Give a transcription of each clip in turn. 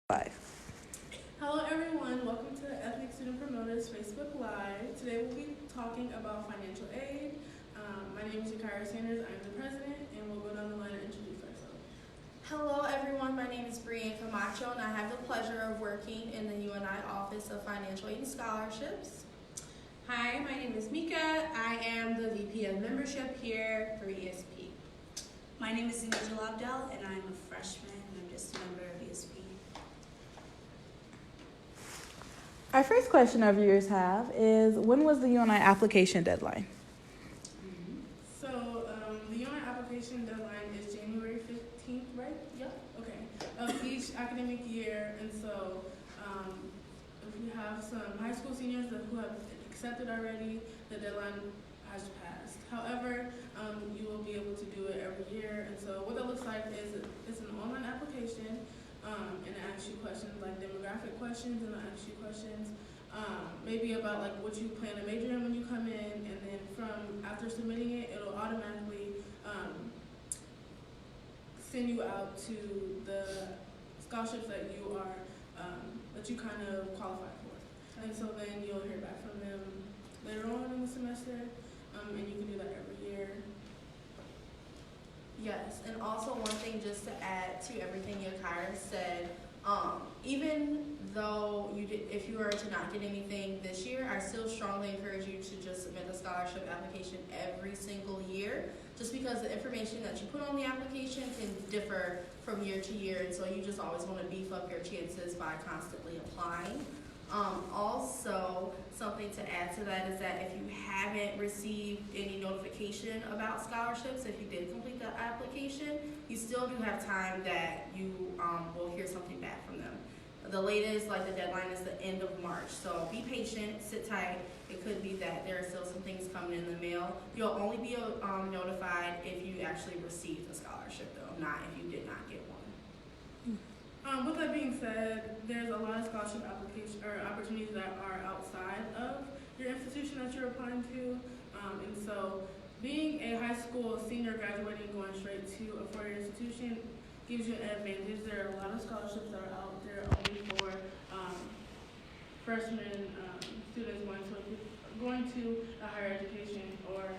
Five. Hello everyone, welcome to Ethnic Student Promoters Facebook Live. Today we'll be talking about financial aid. My name is Jakira Sanders, I'm the president, and we'll go down the line and introduce ourselves. Hello everyone, my name is Brianne Camacho and I have the pleasure of working in the UNI Office of Financial Aid and Scholarships. Hi, my name is Mika. I am the VP of Membership here for ESP. My name is Zinajal Abdel, and I'm a freshman, and I'm just a member of ESP. Our first question our viewers have is, when was the UNI application deadline? So the UNI application deadline is January 15th, right? Yep. Okay, of each academic year, and so if you have some high school seniors who have accepted already, the deadline has passed. However, you will be able to do it every year, and so what that looks like is it's an online application, and it asks you questions like demographic questions, and it'll ask you questions maybe about like what you plan to major in when you come in, and then from after submitting it, it'll automatically send you out to the scholarships that you are that you kind of qualify for, and so then you'll hear back from them later on in the semester, and you can do that every year. Yes, and also one thing just to add to everything Yakira said, even though if you were to not get anything this year, I still strongly encourage you to just submit a scholarship application every single year, just because the information that you put on the application can differ from year to year, and so you just always want to beef up your chances by constantly applying. Also, something to add to that is that if you haven't received any notification about scholarships, if you did complete the application, you still do have time that you will hear something back from them. The latest, like the deadline, is the end of March, so be patient, sit tight. It could be that there are still some things coming in the mail. You'll only be notified if you actually received the scholarship, though, not if you did not get one. With that being said, there's a lot of scholarship application or opportunities that are outside of your institution that you're applying to, and so being a high school senior graduating going straight to a four-year institution gives you an advantage. There are a lot of scholarships that are out there only for freshmen students going to a higher education, or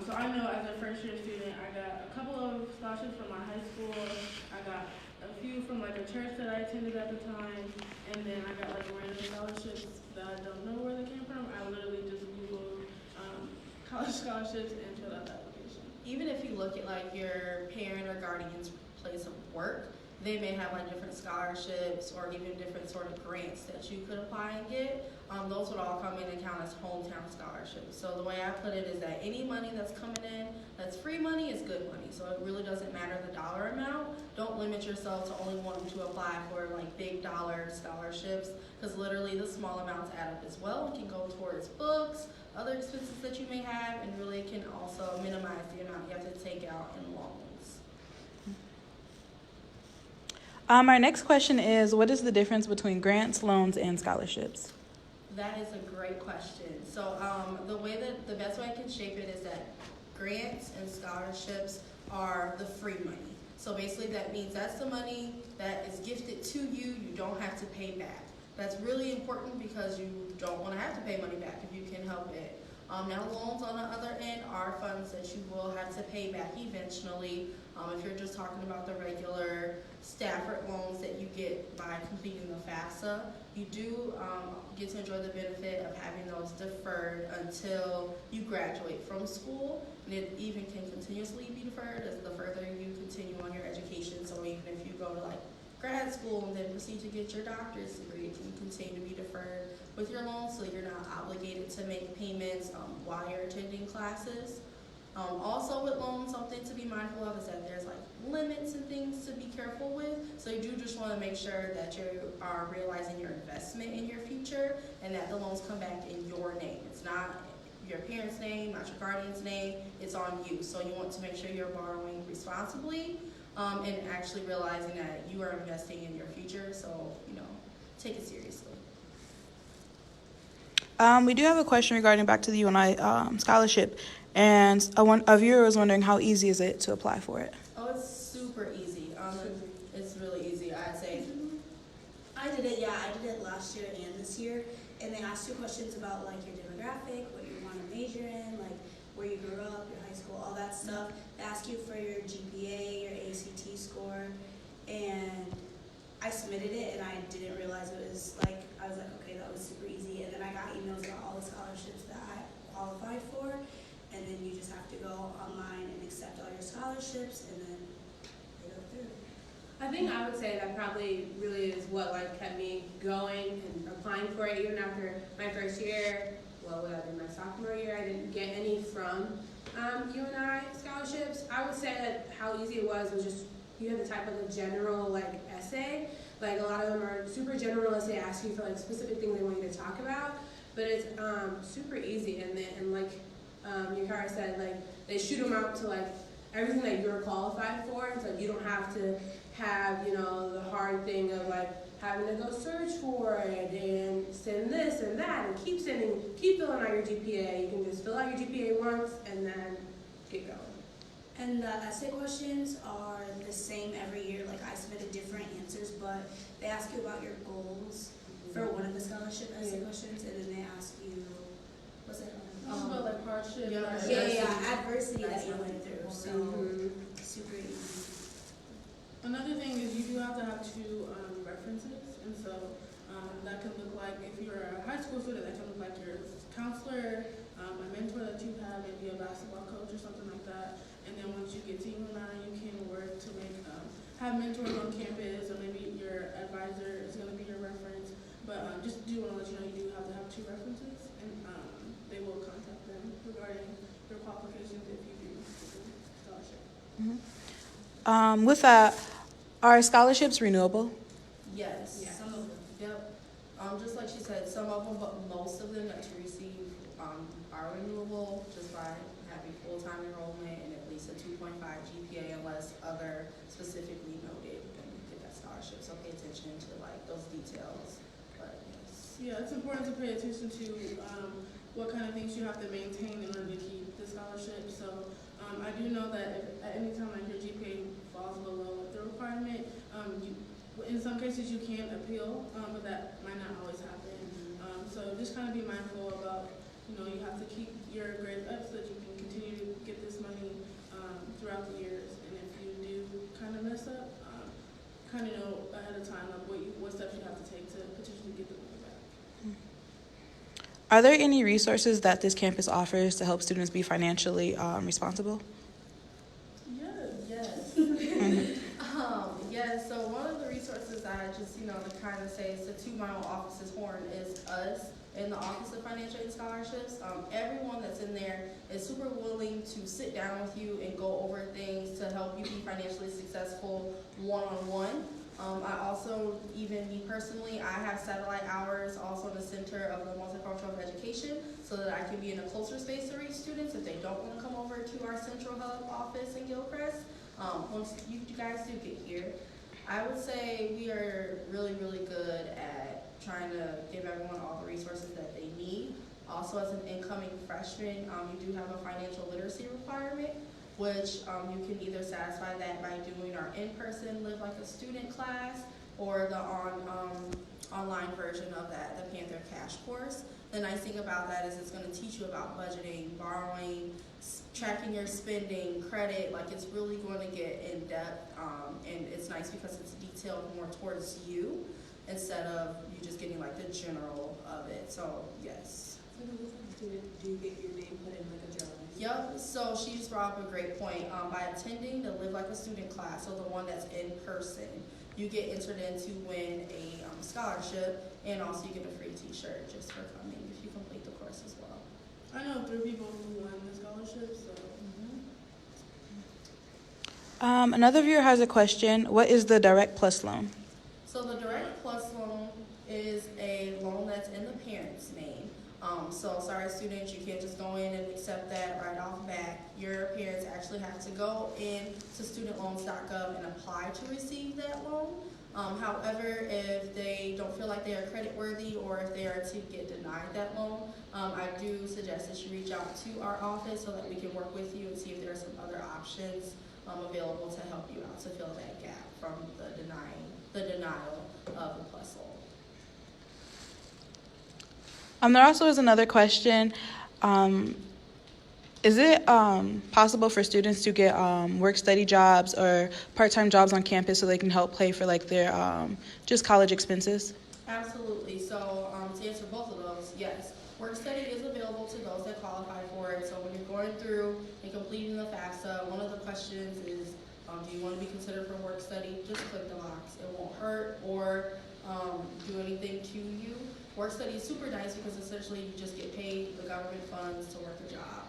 so I know as a first-year student, I got a couple of scholarships from my high school. I got a few from like a church that I attended at the time, and then I got like random scholarships that I don't know where they came from. I literally just Googled college scholarships and filled out the application. Even if you look at like your parent or guardian's place of work, they may have like different scholarships or even different sort of grants that you could apply and get. Those would all come in and count as hometown scholarships. So the way I put it is that any money that's coming in that's free money is good money. So it really doesn't matter the dollar amount. Don't limit yourself to only wanting to apply for like big dollar scholarships, because literally the small amounts add up as well and can go towards books, other expenses that you may have, and really can also minimize the amount you have to take out in loans. Our next question is, what is the difference between grants, loans, and scholarships? That is a great question. So the best way I can shape it is that grants and scholarships are the free money. So basically that means that's the money that is gifted to you, you don't have to pay back. That's really important because you don't want to have to pay money back if you can help it. Now loans on the other end are funds that you will have to pay back eventually. If you're just talking about the regular Stafford loans that you get by completing the FAFSA, you do get to enjoy the benefit of having those deferred until you graduate from school, and it even can continuously be deferred as the further you continue on your education. So even if you go to like grad school and then proceed to get your doctorate degree, it can continue to be deferred with your loans, so you're not obligated to make payments while you're attending classes. Also with loans, something to be mindful of is that there's like limits and things to be careful with. So you do just want to make sure that you are realizing your investment in your future and that the loans come back in your name. It's not your parents' name, not your guardian's name, it's on you. So you want to make sure you're borrowing responsibly and actually realizing that you are investing in your future. So, take it seriously. We do have a question regarding back to the UNI scholarship, and a viewer was wondering how easy is it to apply for it? Oh, it's super easy. It's really easy. I'd say I did it, yeah, I did it last year and this year, and they asked you questions about like your demographic, what you want to major in, like where you grew up, your high school, all that stuff. They ask you for your GPA, your ACT score, and I submitted it, and I didn't realize it was like, I was like, okay, that was super easy, and then I got emails about all the scholarships that I qualified for, and then you just have to go online and accept all your scholarships, and then they go through. I think I would say that probably really is what like kept me going and applying for it even after my first year. Well, would have been my sophomore year. I didn't get any from UNI scholarships. I would say that how easy it was just you have to type like a general like essay. Like a lot of them are super general as they ask you for like specific things they want you to talk about. But it's super easy and like Yakara said, like they shoot them out to like everything that you're qualified for. So you don't have to have, you know, the hard thing of like having to go search for it and send this and that and keep filling out your GPA. You can just fill out your GPA once and then get going. And the essay questions are the same every year. Like I submitted different answers, but they ask you about your goals for one of the scholarship essay questions, and then they ask you, what's it? About like hardship. Adversity that you went through. So super easy. Another thing is you do have to have two references, and so that can look like, if you're a high school student, that can look like your counselor, a mentor that you have, maybe a basketball coach or something like that. And then once you get to UNI, you can work to make have mentors on campus, or maybe your advisor is going to be your reference. But just do want to let you know you do have to have two references, and they will contact them regarding your qualifications if you do get the scholarship. With that, are scholarships renewable? Yes, Yeah. some of them. Yep. Just like she said, some of them, but most of them that you receive are renewable just by having full-time enrollment and at least a 2.5 GPA, unless other specifically noted when you get that scholarship. So pay attention to like those details. But yes. Yeah, it's important to pay attention to what kind of things you have to maintain in order to keep the scholarship. So I do know that if at any time like your GPA falls below the requirement, in some cases you can appeal, but that might not always happen. So just kind of be mindful about, you know, you have to keep your grades up so that you can continue to get this money throughout the years. And if you do kind of mess up, kind of know ahead of time like what steps you have to take to potentially get the money back. Are there any resources that this campus offers to help students be financially responsible? Yes. Yes, so one of the resources I just, to kind of say is to toot my own office's horn is us in the Office of Financial Aid Scholarships. Everyone that's in there is super willing to sit down with you and go over things to help you be financially successful one-on-one. I also, even me personally, I have satellite hours also in the Center of the Multicultural Education so that I can be in a closer space to reach students if they don't want to come over to our Central Hub office in Gilchrist. Once you guys do get here, I would say we are really, really good at trying to give everyone all the resources that they need. Also, as an incoming freshman, you do have a financial literacy requirement, which you can either satisfy that by doing our in-person Live Like a Student class or the online version of that, the Panther Cash course. The nice thing about that is it's going to teach you about budgeting, borrowing, tracking your spending, credit. Like, it's really going to get in depth, and it's nice because it's detailed more towards you instead of you just getting like the general of it. So yes. Do you get your name put in like a journal? Yep, so she just brought up a great point. By attending the Live Like a Student class, so the one that's in person, you get entered in to win a scholarship, and also you get a free t-shirt just for coming if you complete the course as well. I know 3 people who won the scholarship, so. Another viewer has a question. What is the Direct Plus loan? So the Direct Plus loan is a loan that's in the parent's name. So sorry students, you can't just go in and accept that right off bat. Your parents actually have to go in to studentloans.gov and apply to receive that loan. However, if they don't feel like they are credit worthy or if they are to get denied that loan, I do suggest that you reach out to our office so that we can work with you and see if there are some other options available to help you out to fill that gap from the denial. of the Plus Soul. There also is another question. Is it possible for students to get work-study jobs or part-time jobs on campus so they can help pay for like their just college expenses? Absolutely. So to answer both of those, yes. Work study is available to those that qualify for it. So when you're going through and completing the FAFSA, one of the questions is, do you want to be considered for work study? Just click the box. It won't hurt or do anything to you. Work study is super nice because essentially you just get paid the government funds to work the job.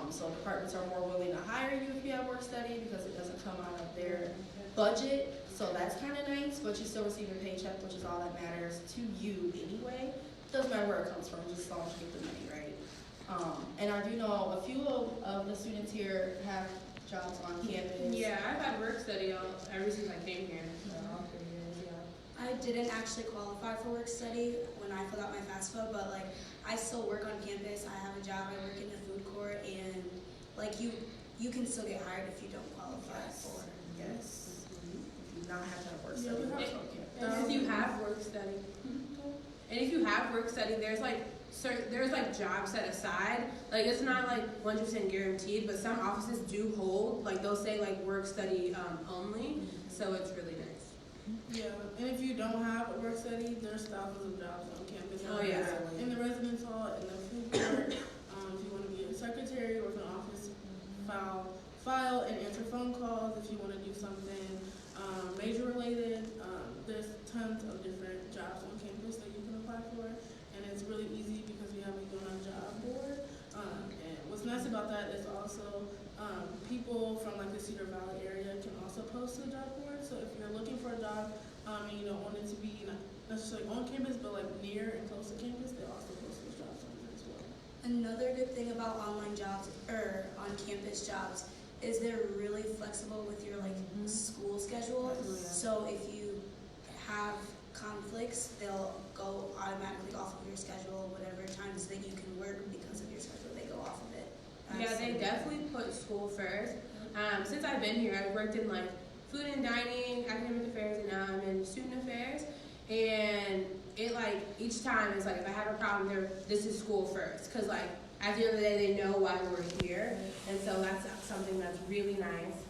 So departments are more willing to hire you if you have work study because it doesn't come out of their budget. So that's kind of nice, but you still receive your paycheck, which is all that matters to you anyway. Doesn't matter where it comes from, just as long as you get the money, right? And I do know a few of the students here have jobs on campus. Yeah, I've had work study ever since I came here. So all 3 years, yeah. I didn't actually qualify for work study when I filled out my FAFSA, but like I still work on campus. I have a job. I work in the food court, and like you can still get hired if you don't qualify for. Yes. You do not have to have work Yeah, study. we have on campus. And if you have work study, there's like jobs set aside. Like it's not like 100% guaranteed, but some offices do hold, like they'll say like work study only. So it's really nice. Yeah, and if you don't have a work study, there's thousands of jobs on campus. Oh, yeah. In the residence hall, in the food court, if you want to be a secretary or an office, file and answer phone calls. If you want to do something major related, there's tons of different jobs on campus that you can apply for, and it's really easy because we have a job board. And what's nice about that is also people from like the Cedar Valley area can also post to the job board. So if you're looking for a job and you don't want it to be not necessarily on campus, but like near and close to campus, they also post those jobs on there as well. Another good thing about online jobs or on campus jobs is they're really flexible with your like school schedule. So if you have conflicts, they'll go automatically off of your schedule. Whatever times that you can work because of your schedule, they go off of it. Yeah, they definitely put school first. Since I've been here, I've worked in like food and dining, academic affairs, and now I'm in student affairs. And it like each time it's like if I have a problem, this is school first, because like at the end of the day they know why we're here, and so that's something that's really nice.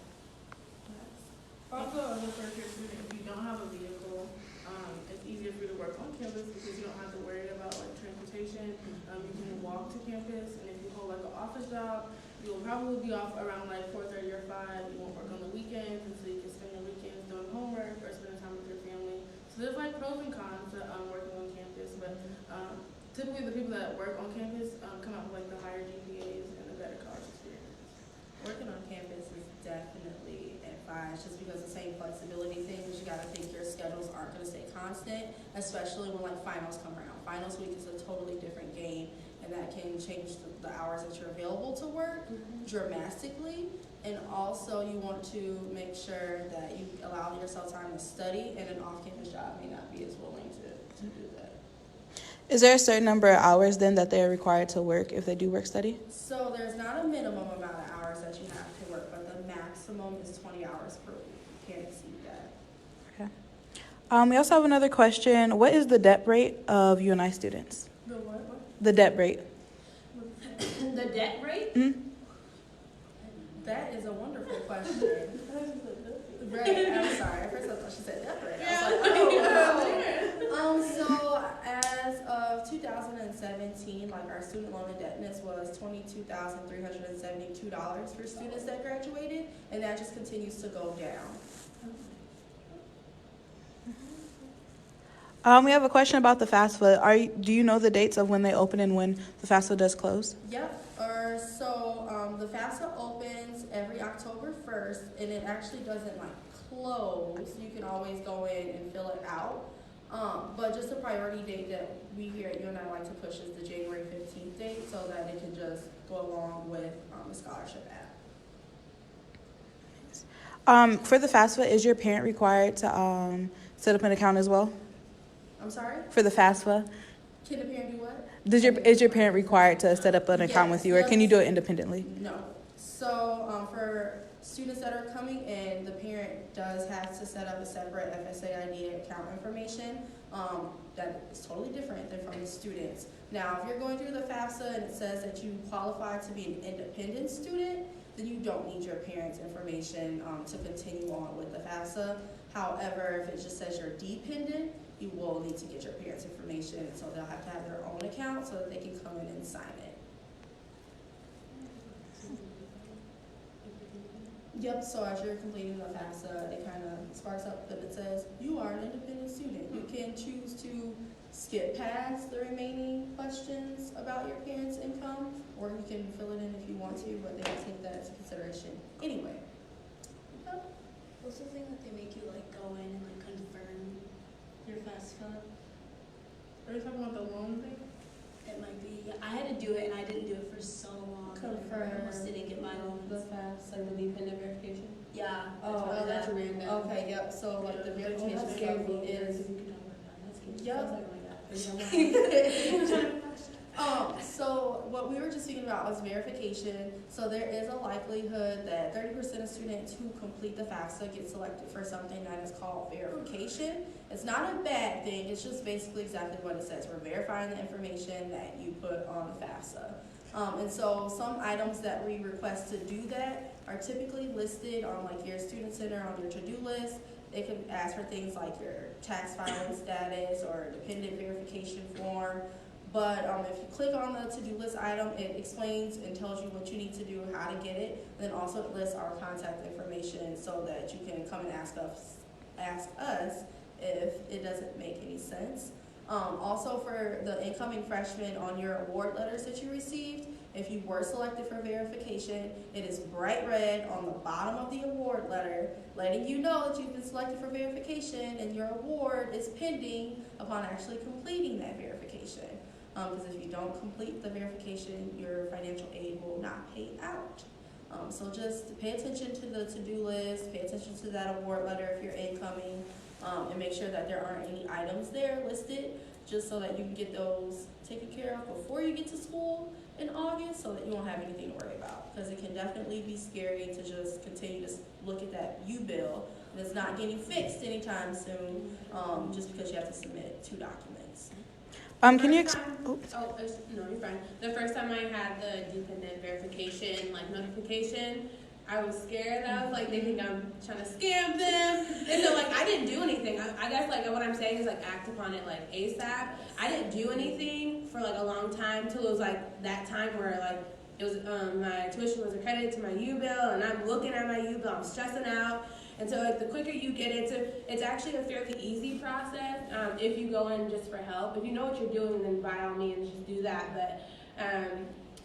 Also, as a first year student, if you don't have a vehicle, it's easier for you to work on campus because you don't have to worry about like transportation. You can walk to campus, and if you hold like an office job, you will probably be off around like 4:30 or 5. You won't work on the weekends, and so you can spend your weekends doing homework or spending time with your family. So there's like pros and cons to working on campus, but typically the people that work on campus come out with like the higher GPAs and the better college experience. Working on campus is definitely advised just because the same flexibility thing, because you got to think your schedules aren't going to stay constant, especially when like finals come around. Finals week is a totally different game, and that can change the hours that you're available to work dramatically. And also you want to make sure that you allow yourself time to study, and an off-campus job may not be as willing to do that. Is there a certain number of hours then that they're required to work if they do work study? So there's not a minimum amount of hours that you have to work, but the maximum is 20 hours per week. You can't exceed that. Okay. We also have another question. What is the debt rate of UNI students? The what? The debt rate. The debt rate? Mm-hmm. That is a wonderful question. Right, I'm sorry. At first I thought she said that right. I was like, so as of 2017, like our student loan indebtedness was $22,372 for students that graduated, and that just continues to go down. We have a question about the FAFSA. Do you know the dates of when they open and when the FAFSA does close? Yep. The FAFSA opens every October 1st, and it actually doesn't like close. You can always go in and fill it out. But just a priority date that we here at UNI like to push is the January 15th date, so that it can just go along with the scholarship app. For the FAFSA, is your parent required to set up an account as well? I'm sorry? For the FAFSA, Can the parent do what? is your parent required to set up an account with you, or can you do it independently? No. So for students that are coming in, the parent does have to set up a separate FSA ID account information that is totally different than from the students. Now, if you're going through the FAFSA and it says that you qualify to be an independent student, then you don't need your parents' information to continue on with the FAFSA. However, if it just says you're dependent, you will need to get your parents' information, so they'll have to have their own account so that they can come in and sign it. Yep, so as you're completing the FAFSA, it kind of sparks up that it says, you are an independent student. You can choose to skip past the remaining questions about your parents' income, or you can fill it in if you want to, but they will take that into consideration anyway. Yep. What's the thing that they make you like go in and like confirm your FAFSA? Are you talking about the loan thing? It might be. I had to do it and I didn't do it for so long. I almost didn't get my loan. The FAFSA. Like the dependent verification. Yeah. Oh, that's random. Okay, yep, so like the verification That's stuff scary. is, Yep. yep. So what we were just speaking about was verification. So there is a likelihood that 30% of students who complete the FAFSA get selected for something that is called verification. It's not a bad thing, it's just basically exactly what it says. We're verifying the information that you put on the FAFSA. And so some items that we request to do that are typically listed on like your student center on your to-do list. They can ask for things like your tax filing status or dependent verification form. But if you click on the to-do list item, it explains and tells you what you need to do, how to get it. And then also it lists our contact information so that you can come and ask us if it doesn't make any sense. Also for the incoming freshmen, on your award letters that you received, if you were selected for verification, it is bright red on the bottom of the award letter, letting you know that you've been selected for verification and your award is pending upon actually completing that verification. Because if you don't complete the verification, your financial aid will not pay out. So just pay attention to the to-do list, pay attention to that award letter if you're incoming, and make sure that there aren't any items there listed, just so that you can get those taken care of before you get to school in August, so that you won't have anything to worry about. Because it can definitely be scary to just continue to look at that U-bill, and it's not getting fixed anytime soon, just because you have to submit 2 documents. Can you No, you're fine. The first time I had the dependent verification notification, I was scared. I was like, they think I'm trying to scam them. And so I didn't do anything. I guess what I'm saying is act upon it ASAP. I didn't do anything for a long time till it was that time where it was my tuition was accredited to my U-bill, and I'm looking at my U-bill, I'm stressing out. And so the quicker you get it's actually a fairly easy process if you go in just for help. If you know what you're doing, then by all means just do that. But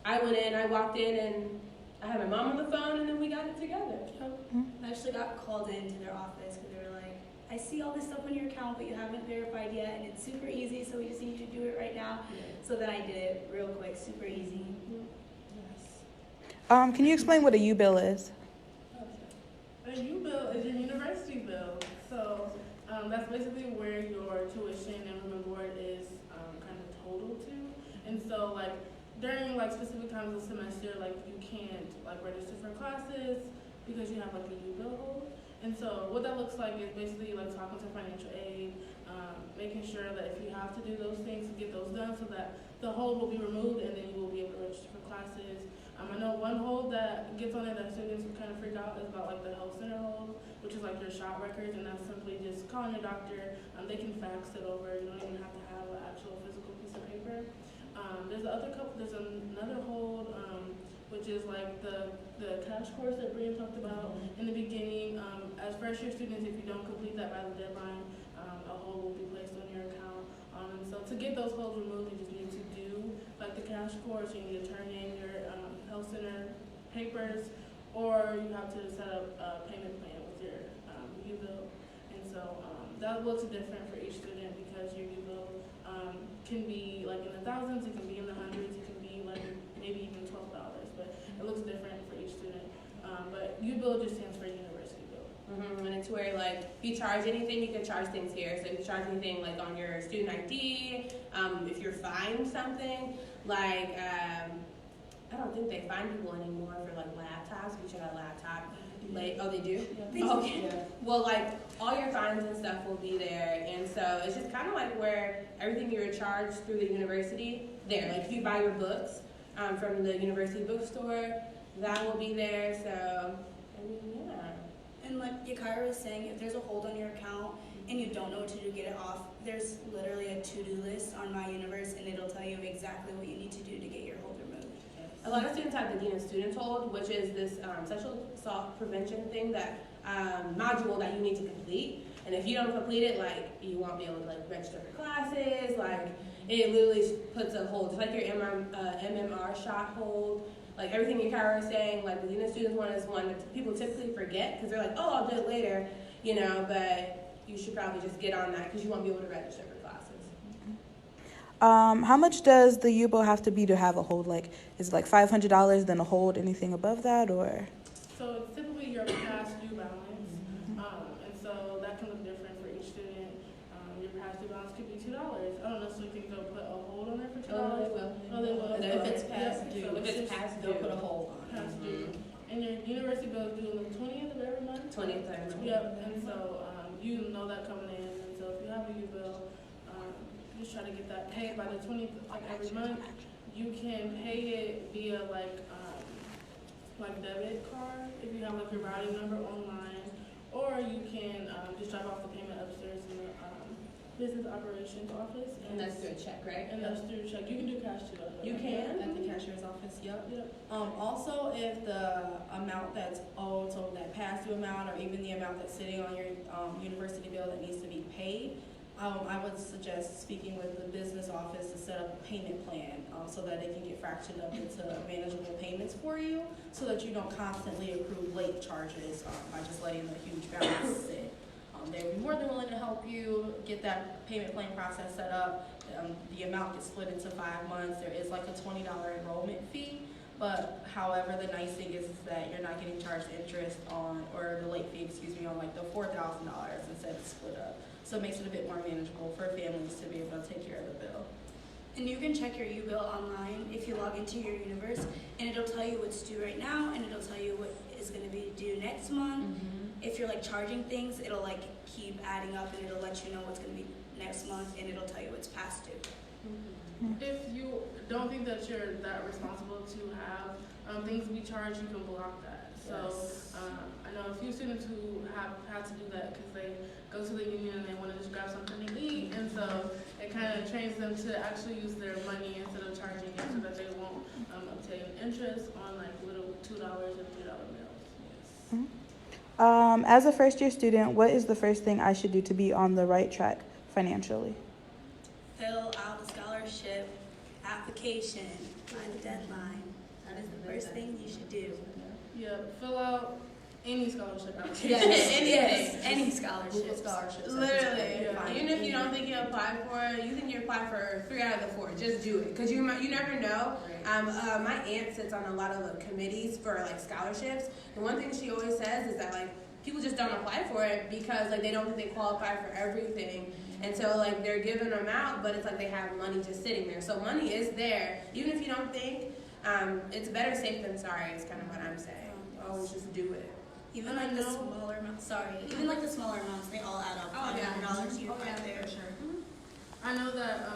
I walked in, and I had my mom on the phone, and then we got it together. I actually got called into their office because they were like, I see all this stuff on your account, but you haven't verified yet, and it's super easy, so we just need you to do it right now. So then I did it real quick, super easy. Can you explain what a U-bill is? A U-bill is your university bill. So that's basically where your tuition and room and board is kind of total to. And so during specific times of the semester, you can't register for classes because you have a U-bill hold. And so what that looks like is basically talking to financial aid, making sure that if you have to do those things, to get those done so that the hold will be removed and then you will be able to register for classes. I know one hold that gets on it that students kind of freak out is about the health center hold, which is your shop records, and that's simply just calling your doctor. They can fax it over. You don't even have to have an actual physical piece of paper. There's another hold, which is the cash course that Brian talked about in the beginning. As first year students, if you don't complete that by the deadline, a hold will be placed on your account. And so to get those holds removed, you just need to do the cash course. You need to turn in your health center papers, or you have to set up a payment plan with your U-bill. And so that looks different for each student because your U-bill can be in the thousands, it can be in the hundreds, it can be maybe even $12, but it looks different for each student. But U-bill just stands for university bill. Mm-hmm. And it's where if you charge anything, you can charge things here. So if you charge anything on your student ID, if you're fined something I don't think they find people anymore for like laptops. You should have a laptop. Late. Oh, they do? Okay. Well, like all your fines and stuff will be there, and so it's just kind of like where everything you're charged through the university there. Like if you buy your books from the university bookstore, that will be there. So I mean, yeah. And like Yakira was saying, if there's a hold on your account and you don't know what to do to get it off, there's literally a to-do list on My Universe, and it'll tell you exactly what you need to do to get your hold removed. A lot of students have the Dean of Students Hold, which is this sexual assault prevention thing that module that you need to complete. And if you don't complete it, like you won't be able to like register for classes. Like it literally puts a hold, just like your MMR shot hold. Like everything you kind of were saying, like the Dean of Students one is one that people typically forget because they're like, oh, I'll do it later, you know. But you should probably just get on that because you won't be able to register for classes. How much does the U-Bill have to be to have a hold? Like, is it like $500, then a hold, anything above that, or? So it's typically your past due balance, and so that can look different for each student. Your past due balance could be $2. I don't necessarily think they'll put a hold on there for $2. Oh, they will. Oh, they will. And if it's past Yep. due, So If it's past they'll due. put a hold on it. past due, and your university bill is due on the 20th of every month. 20th every month. Yep, and so you know that coming in, and so if you have a U-Bill, just try to get that paid by the 20th of every month. You can pay it via like debit card if you have like your routing number online, or you can just drop off the payment upstairs in the business operations office, And that's through a check, right? and that's through check. You can do cash too. Though. You can? At the cashier's office, yep. Yep. Also, if the amount that's owed, so that past due amount, or even the amount that's sitting on your university bill that needs to be paid, I would suggest speaking with the business office to set up a payment plan so that it can get fractioned up into manageable payments for you, so that you don't constantly accrue late charges by just letting the huge balance sit. They'd be more than willing to help you get that payment plan process set up. The amount gets split into 5 months. There is like a $20 enrollment fee, but however, the nice thing is that you're not getting charged interest on, or the late fee, excuse me, on like the $4,000 instead of split up. So it makes it a bit more manageable for families to be able to take care of the bill. And you can check your U-Bill online if you log into your Universe, and it'll tell you what's due right now, and it'll tell you what is going to be due next month. If you're like charging things, it'll like keep adding up, and it'll let you know what's going to be next month, and it'll tell you what's past due. If you don't think that you're that responsible to have things be charged, you can block that. So I know a few students who have had to do that because they go to the union and they want to just grab something to eat, and so it kind of trains them to actually use their money instead of charging it, so that they won't obtain interest on like little $2 and $3 bills. As a first-year student, what is the first thing I should do to be on the right track financially? Fill out the scholarship application by the deadline. That is the first thing you should do. Yeah, fill out any scholarship application. Yes, Any scholarships. Google scholarships. Literally, Yeah. even if you don't think you apply for it, you think you apply for 3 out of the 4. Just do it, because you never know. My aunt sits on a lot of the committees for like scholarships, and one thing she always says is that like people just don't apply for it because like they don't think they qualify for everything, and so like they're giving them out, but it's like they have money just sitting there. So money is there, even if you don't think. It's better safe than sorry. Is kind of what I'm saying. Always just do it. Even And I like the know- smaller amounts, even like the smaller amounts, they all add up. $500 you find there. For sure. I know that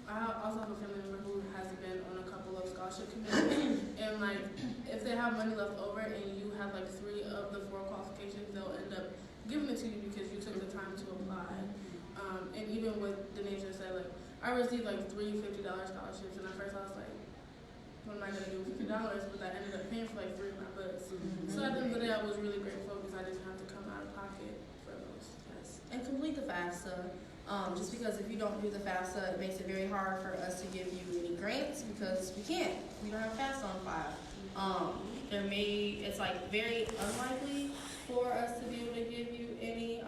I also have a family member who has been on a couple of scholarship committees, and like if they have money left over and you have like 3 of the 4 qualifications, they'll end up giving it to you because you took the time to apply. And even what Denasia said, like I received like 3 $50 scholarships, and at first I was like, what am I gonna do with $50? But I ended up paying for like 3 of my books. So at the end of the day, I was really grateful because I didn't have to come out of pocket for those. Yes. And complete the FAFSA. Just because if you don't do the FAFSA, it makes it very hard for us to give you any grants because we can't. We don't have FAFSA on file. It's like very unlikely for us to be able to give you any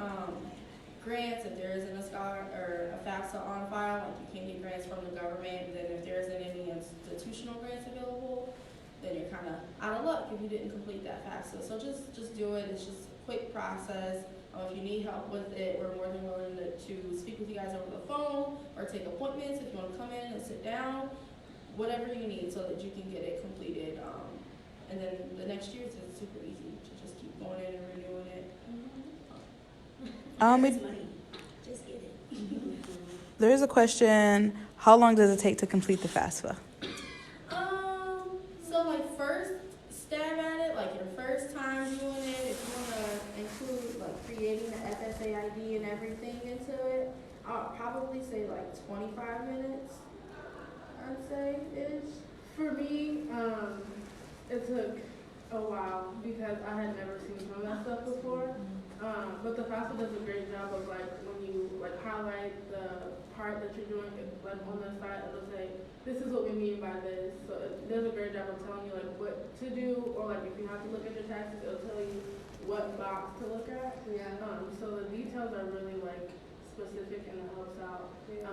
grants if there isn't a scholar or a FAFSA on file. Like you can't get grants from the government. Then if there isn't any institutional grants available, then you're kind of out of luck if you didn't complete that FAFSA. So just do it. It's just a quick process. If you need help with it, we're more than willing to speak with you guys over the phone or take appointments. If you want to come in and sit down, whatever you need so that you can get it completed. And then the next year it's super easy to just keep going in and renewing it. We, It's money. Just get it. there is a question, how long does it take to complete the FAFSA? So like first stab at it, like your first time doing it, if you wanna include like creating the FSA ID and everything into it, I'll probably say like 25 minutes, I'd say ish. For me, it took a while because I had never seen some of that stuff before. But the FAFSA does a great job of like when you like highlight the part that you're doing, like on the side it'll say, this is what we mean by this. So it does a great job of telling you like what to do, or like if you have to look at your taxes, it'll tell you what box to look at. Yeah. So the details are really like specific and it helps out. Yeah.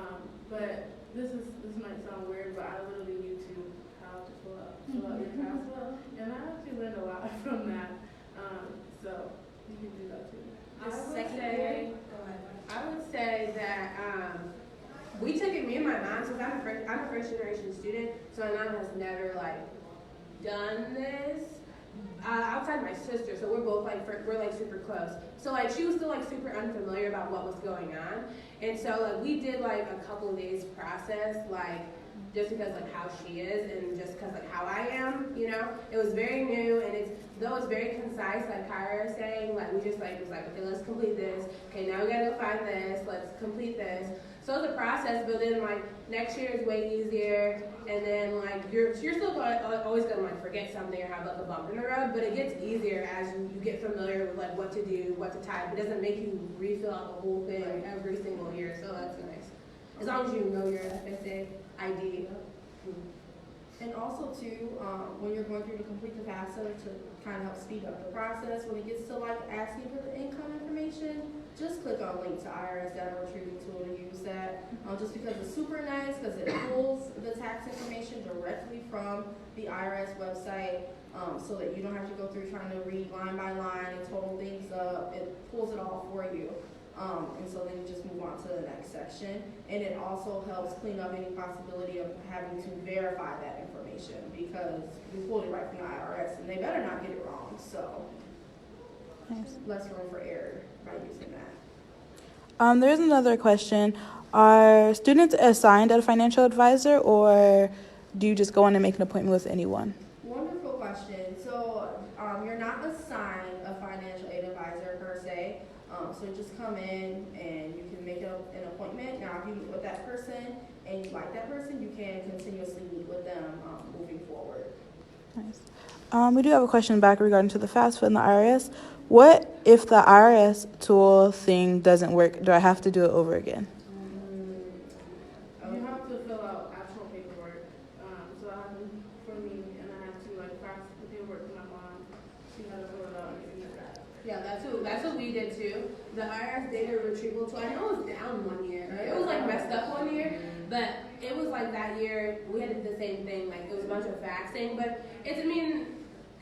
But this might sound weird, but I literally YouTube how to fill out your FAFSA, and I actually learned a lot from that. So you can do that too. I would say that we took it, me and my mom, since I'm a first generation student, so my mom has never like done this. Outside my sister, so we're both like we're like super close. So like she was still like super unfamiliar about what was going on, and so like we did like a couple of days process, like just because like how she is and just because like how I am, you know. It was very new, and though it's very concise, like Kyra is saying, like we just like was like, okay, let's complete this. Okay, now we gotta go find this. Let's complete this. So it's a process, but then like next year is way easier, and then like you're still always gonna like forget something or have like a bump in the road, but it gets easier as you get familiar with like what to do, what to type. It doesn't make you refill out the whole thing every single year, so that's nice. As long as you know your FSA ID. And also too, when you're going through to complete the FAFSA to kind of help speed up the process, when it gets to like asking for the income information, just click on link to IRS data retrieval tool to use that. Just because it's super nice, because it pulls the tax information directly from the IRS website, so that you don't have to go through trying to read line by line and total things up. It pulls it all for you. And so then you just move on to the next section. And it also helps clean up any possibility of having to verify that information, because we pulled it right from the IRS and they better not get it wrong. So less room for error by using that. There's another question. Are students assigned a financial advisor, or do you just go in and make an appointment with anyone? Wonderful question. So you're not assigned a financial aid advisor per se. So just come in and you can make an appointment. Now, if you meet with that person and you like that person, you can continuously meet with them moving forward. Nice. We do have a question back regarding to the FAFSA and the IRS. What if the IRS tool thing doesn't work? Do I have to do it over again? You have to fill out actual paperwork. So that happened for me, and I had to like fax the paperwork to my mom. She had to fill it out and give me that. Yeah, that's what we did too. The IRS data retrieval tool, I know it was down one year. Right? It was like messed up one year, but it was like that year we had to do the same thing. Like it was a bunch of faxing, but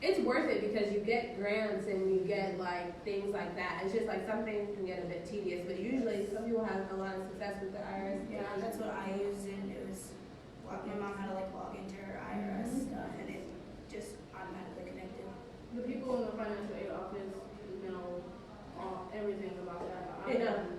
it's worth it because you get grants and you get like things like that. It's just like some things can get a bit tedious, but usually some people have a lot of success with the IRS. Yeah, that's what I used, and it was, my mom had to like log into her IRS stuff, and it just automatically connected. The people in the financial aid office know everything about that.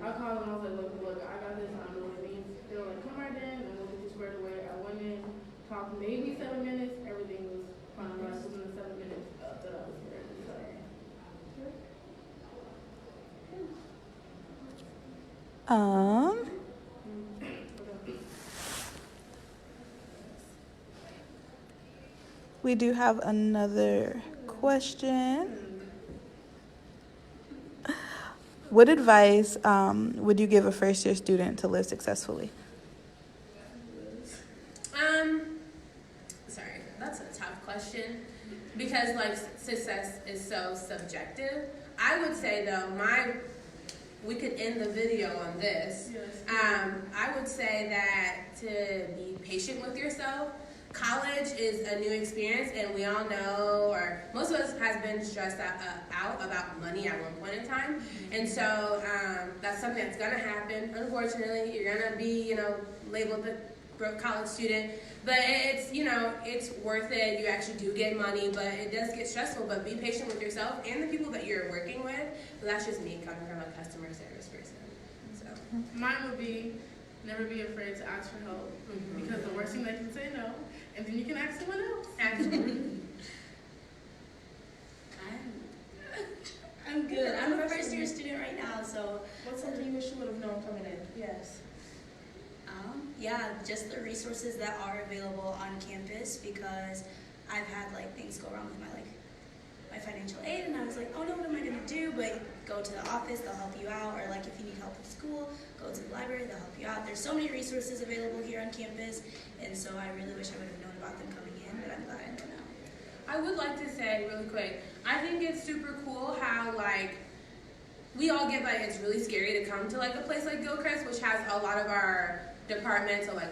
I called them, I was like, look, I got this, I know what it means. They were like, come right in, and we'll get you squared away. I went in, talked maybe 7 minutes, everything was finalized within the 7 minutes that I was there. We do have another question. What advice would you give a first-year student to live successfully? Sorry, that's a tough question because like success is so subjective. I would say though, we could end the video on this. Yes. I would say that to be patient with yourself. College is a new experience, and we all know, or most of us has been stressed out about money at one point in time, and so that's something that's gonna happen. Unfortunately, you're gonna be, labeled the broke college student. But it's, you know, it's worth it. You actually do get money, but it does get stressful. But be patient with yourself and the people that you're working with. But that's just me coming from a customer service person. So Mine would be never be afraid to ask for help, because the worst thing they can say no, and then you can ask someone else. absolutely. I'm good. I'm a first year student right now, so What's something you wish you would have known coming in? Yes. yeah, just the resources that are available on campus, because I've had like things go wrong with my financial aid, and I was like, oh no, what am I gonna do? But go to the office, they'll help you out, or like if you need help with school, go to the library, they'll help you out. There's so many resources available here on campus, and so I really wish I would have known about them coming in, but I'm glad I know now. I would like to say really quick, I think it's super cool how like we all get like it's really scary to come to like a place like Gilchrist, which has a lot of our departments, so like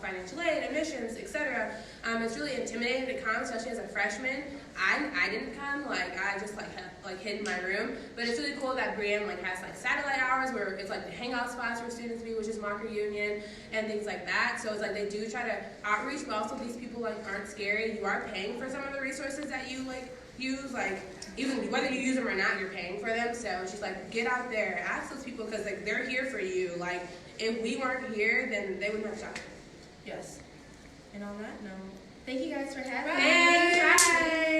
financial aid, admissions, etc. It's really intimidating to come, especially as a freshman. I didn't come, like I just like hid in my room. But it's really cool that Brigham like has like satellite hours where it's like the hangout spots for students to be, which is mock reunion and things like that. So it's like they do try to outreach, but also these people like aren't scary. You are paying for some of the resources that you like use, like even whether you use them or not, you're paying for them. So it's just like get out there, ask those people, because like they're here for you. Like if we weren't here, then they wouldn't have shot. Yes. And on that note, thank you guys for having me. Thanks. Bye.